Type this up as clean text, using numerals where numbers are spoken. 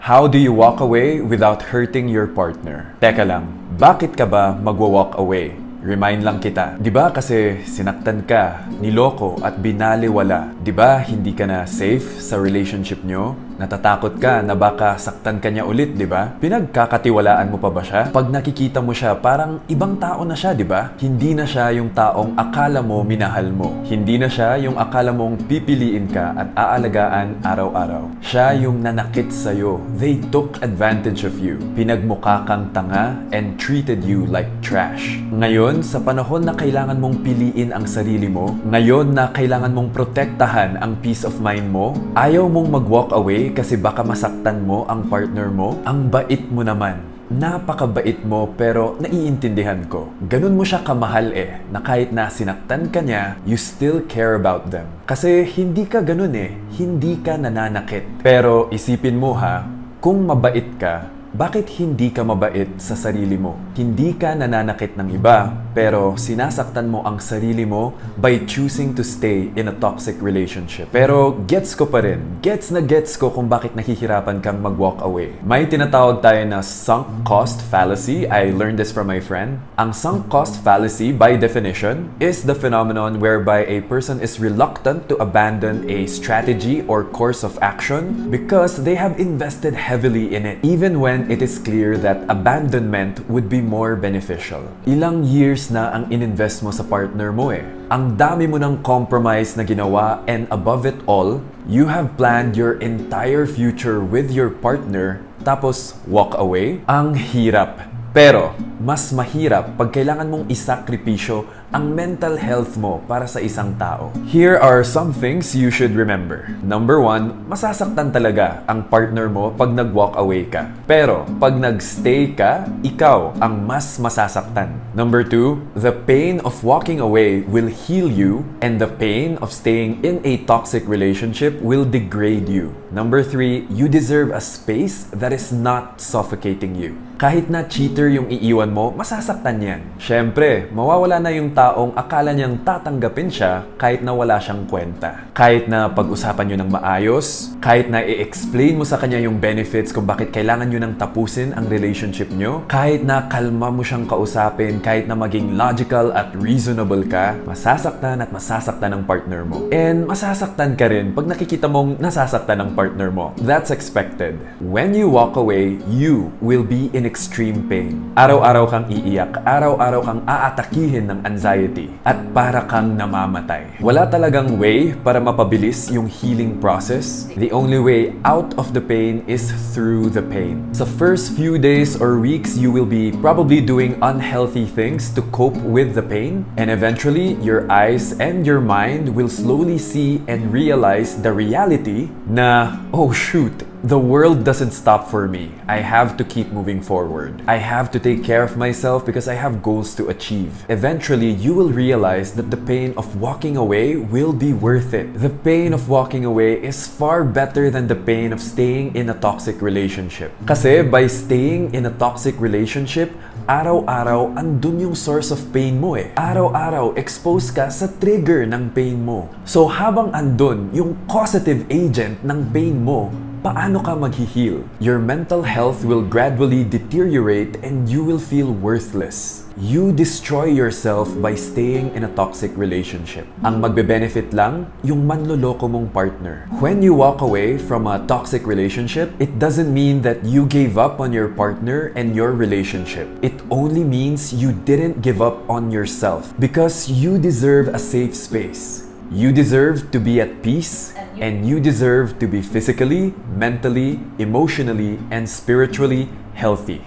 How do you walk away without hurting your partner? Teka lang, bakit ka ba magwa-walk away? Remind lang kita. 'Di ba kasi sinaktan ka, niloko at binaliwala? 'Di ba hindi ka na safe sa relationship nyo? Natatakot ka na baka saktan ka niya ulit, 'di ba? Pinagkakatiwalaan mo pa ba siya? Pag nakikita mo siya, parang ibang tao na siya, 'di ba? Hindi na siya yung taong akala mo minahal mo. Hindi na siya yung akala mong pipiliin ka at aalagaan araw-araw. Siya yung nanakit sa'yo. They took advantage of you. Pinagmukha kang tanga and treated you like trash. Ngayon, sa panahon na kailangan mong piliin ang sarili mo, ngayon na kailangan mong protektahan ang peace of mind mo, ayaw mong mag-walk away kasi baka masaktan mo ang partner mo. Ang bait mo naman. Napakabait mo pero naiintindihan ko. Ganun mo siya kamahal na kahit na sinaktan ka niya, you still care about them. Kasi hindi ka ganun hindi ka nananakit. Pero isipin mo kung mabait ka, bakit hindi ka mabait sa sarili mo? Hindi ka nananakit ng iba, pero sinasaktan mo ang sarili mo by choosing to stay in a toxic relationship. Pero gets ko pa rin. Gets ko kung bakit nahihirapan kang mag-walk away. May tinatawag tayo na sunk cost fallacy. I learned this from my friend. Ang sunk cost fallacy, by definition, is the phenomenon whereby a person is reluctant to abandon a strategy or course of action because they have invested heavily in it, even when it is clear that abandonment would be more beneficial. Ilang years na ang ininvest mo sa partner mo Ang dami mo ng compromise na ginawa, and above it all, you have planned your entire future with your partner, tapos walk away? Ang hirap. Pero, mas mahirap pag kailangan mong isakripisyo ang mental health mo para sa isang tao. Here are some things you should remember. Number 1, masasaktan talaga ang partner mo pag nag-walk away ka. Pero, pag nag-stay ka, ikaw ang mas masasaktan. Number 2, the pain of walking away will heal you, and the pain of staying in a toxic relationship will degrade you. Number 3, you deserve a space that is not suffocating you. Kahit na cheater yung iiwan mo, masasaktan yan. Siyempre, mawawala na yung taong akala niyang tatanggapin siya kahit na wala siyang kwenta. Kahit na pag-usapan nyo ng maayos, kahit na i-explain mo sa kanya yung benefits kung bakit kailangan nyo nang tapusin ang relationship nyo, kahit na kalma mo siyang kausapin, kahit na maging logical at reasonable ka, masasaktan at masasaktan ng partner mo. And masasaktan ka rin pag nakikita mong nasasaktan ng partner mo. That's expected. When you walk away, you will be in extreme pain. Araw-araw kang iiyak, araw-araw kang aatakihin ng anxiety, at para kang namamatay. Wala talagang way para mapabilis yung healing process. The only way out of the pain is through the pain. Sa first few days or weeks, you will be probably doing unhealthy things to cope with the pain, and eventually, your eyes and your mind will slowly see and realize the reality na, oh shoot, the world doesn't stop for me. I have to keep moving forward. I have to take care of myself because I have goals to achieve. Eventually, you will realize that the pain of walking away will be worth it. The pain of walking away is far better than the pain of staying in a toxic relationship. Kasi by staying in a toxic relationship, araw-araw andun yung source of pain mo Araw-araw expose ka sa trigger ng pain mo. So habang andun yung causative agent ng pain mo, paano ka mag-heal? Your mental health will gradually deteriorate and you will feel worthless. You destroy yourself by staying in a toxic relationship. Ang magbe-benefit lang, yung manloloko mong partner. When you walk away from a toxic relationship, it doesn't mean that you gave up on your partner and your relationship. It only means you didn't give up on yourself because you deserve a safe space. You deserve to be at peace, and you deserve to be physically, mentally, emotionally, and spiritually healthy.